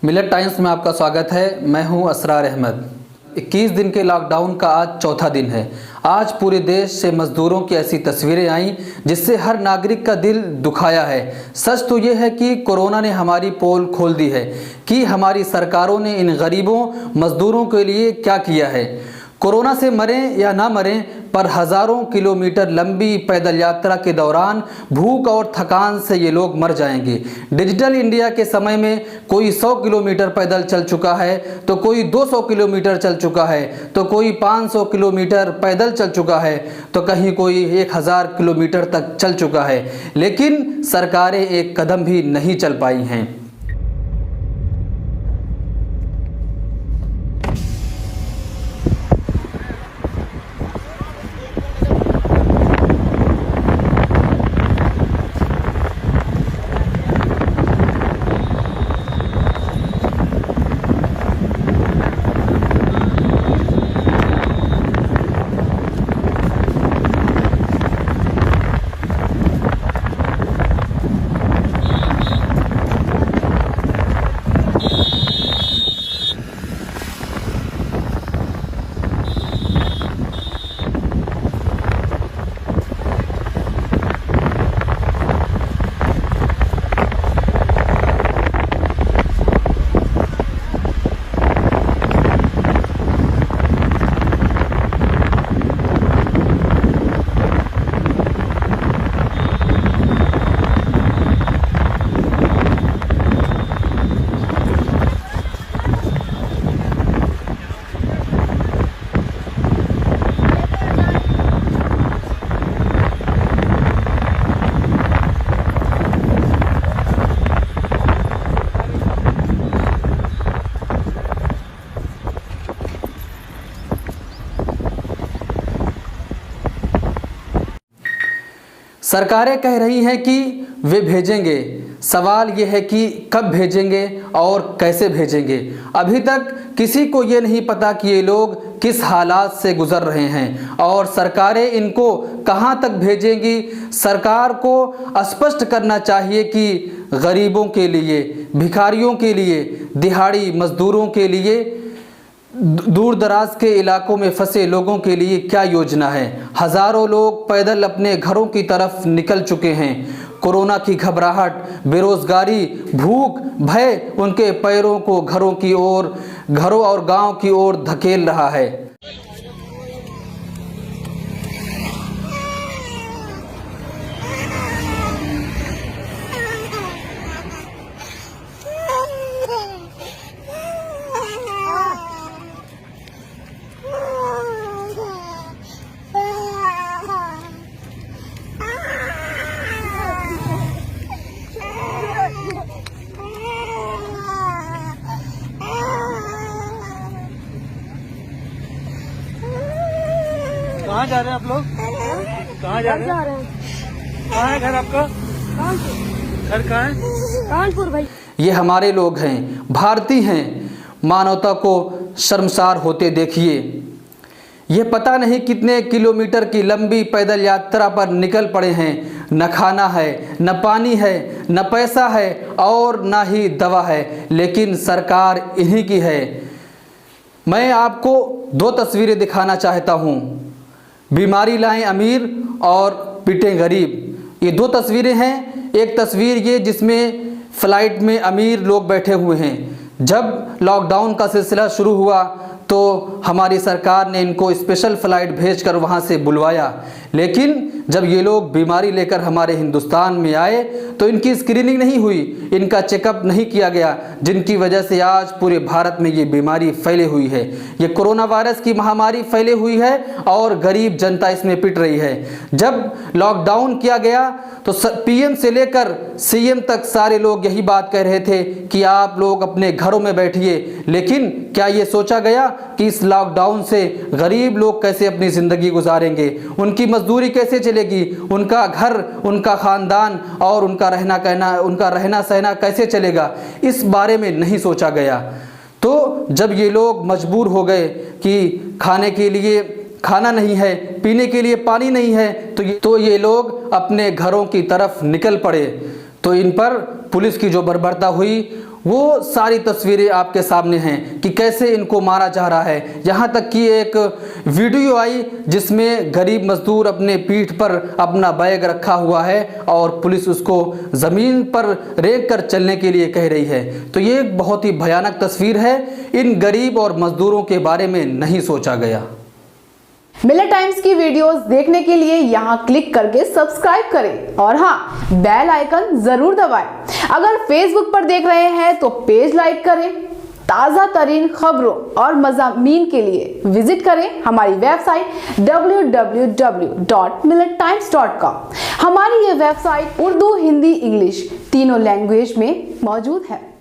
मिलत टाइम्स में आपका स्वागत है। मैं हूं असरार अहमद। 21 दिन के लॉकडाउन का आज चौथा दिन है। आज पूरे देश से मजदूरों की ऐसी तस्वीरें आई जिससे हर नागरिक का दिल दुखाया है। सच तो ये है कि कोरोना ने हमारी पोल खोल दी है कि हमारी सरकारों ने इन गरीबों मजदूरों के लिए क्या किया है। कोरोना से मरें या ना मरें, पर हज़ारों किलोमीटर लंबी पैदल यात्रा के दौरान भूख और थकान से ये लोग मर जाएंगे। डिजिटल इंडिया के समय में कोई 100 किलोमीटर पैदल चल चुका है, तो कोई 200 किलोमीटर चल चुका है, तो कोई 500 किलोमीटर पैदल चल चुका है, तो कहीं कोई 1000 किलोमीटर तक चल चुका है। लेकिन सरकारें एक कदम भी नहीं चल पाई हैं। सरकारें कह रही हैं कि वे भेजेंगे। सवाल यह है कि कब भेजेंगे और कैसे भेजेंगे। अभी तक किसी को ये नहीं पता कि ये लोग किस हालात से गुजर रहे हैं और सरकारें इनको कहां तक भेजेंगी। सरकार को स्पष्ट करना चाहिए कि गरीबों के लिए, भिखारियों के लिए, दिहाड़ी मजदूरों के लिए, दूर दराज के इलाकों में फंसे लोगों के लिए क्या योजना है। हज़ारों लोग पैदल अपने घरों की तरफ निकल चुके हैं। कोरोना की घबराहट, बेरोजगारी, भूख, भय उनके पैरों को घरों और गांव की ओर धकेल रहा है। कहाँ जा रहे हैं आप लोग? कहाँ जा रहे हैं? कहाँ है घर आपका? घर कहाँ है? कानपुर भाई। ये हमारे लोग हैं, भारतीय हैं। मानवता को शर्मसार होते देखिए। ये पता नहीं कितने किलोमीटर की लंबी पैदल यात्रा पर निकल पड़े हैं। न खाना है, न पानी है, न पैसा है और न ही दवा है, लेकिन सरकार इन्हीं की है। मैं आपको दो तस्वीरें दिखाना चाहता हूँ। बीमारी लाएं अमीर और पिटें गरीब। ये दो तस्वीरें हैं। एक तस्वीर ये जिसमें फ़्लाइट में अमीर लोग बैठे हुए हैं। जब लॉकडाउन का सिलसिला शुरू हुआ तो हमारी सरकार ने इनको स्पेशल फ़्लाइट भेजकर वहाँ से बुलवाया, लेकिन जब ये लोग बीमारी लेकर हमारे हिंदुस्तान में आए तो इनकी स्क्रीनिंग नहीं हुई, इनका चेकअप नहीं किया गया, जिनकी वजह से आज पूरे भारत में ये बीमारी फैली हुई है। ये कोरोना वायरस की महामारी फैली हुई है और गरीब जनता इसमें पिट रही है। जब लॉकडाउन किया गया तो पीएम से लेकर सीएम तक सारे लोग यही बात कह रहे थे कि आप लोग अपने घरों में बैठिए, लेकिन क्या ये सोचा गया कि इस लॉकडाउन से गरीब लोग कैसे अपनी ज़िंदगी गुजारेंगे, उनकी मजदूरी कैसे चलेगी, उनका घर, उनका ख़ानदान और उनका रहना सहना कैसे चलेगा, इस बारे में नहीं सोचा गया। तो जब ये लोग मजबूर हो गए कि खाने के लिए खाना नहीं है, पीने के लिए पानी नहीं है, तो ये लोग अपने घरों की तरफ निकल पड़े। तो इन पर पुलिस की जो बर्बरता हुई वो सारी तस्वीरें आपके सामने हैं कि कैसे इनको मारा जा रहा है। यहाँ तक कि एक वीडियो आई जिसमें गरीब मजदूर अपने पीठ पर अपना बैग रखा हुआ है और पुलिस उसको ज़मीन पर रेंग कर चलने के लिए कह रही है। तो ये एक बहुत ही भयानक तस्वीर है। इन गरीब और मजदूरों के बारे में नहीं सोचा गया। मिलर टाइम्स की वीडियोस देखने के लिए यहाँ क्लिक करके सब्सक्राइब करें और हाँ, बेल आइकन जरूर दबाएं। अगर फेसबुक पर देख रहे हैं तो पेज लाइक करें। ताज़ा तरीन खबरों और मज़ामीन के लिए विजिट करें हमारी वेबसाइट www.millertimes.com। हमारी ये वेबसाइट उर्दू, हिंदी, इंग्लिश तीनों लैंग्वेज में मौजूद है।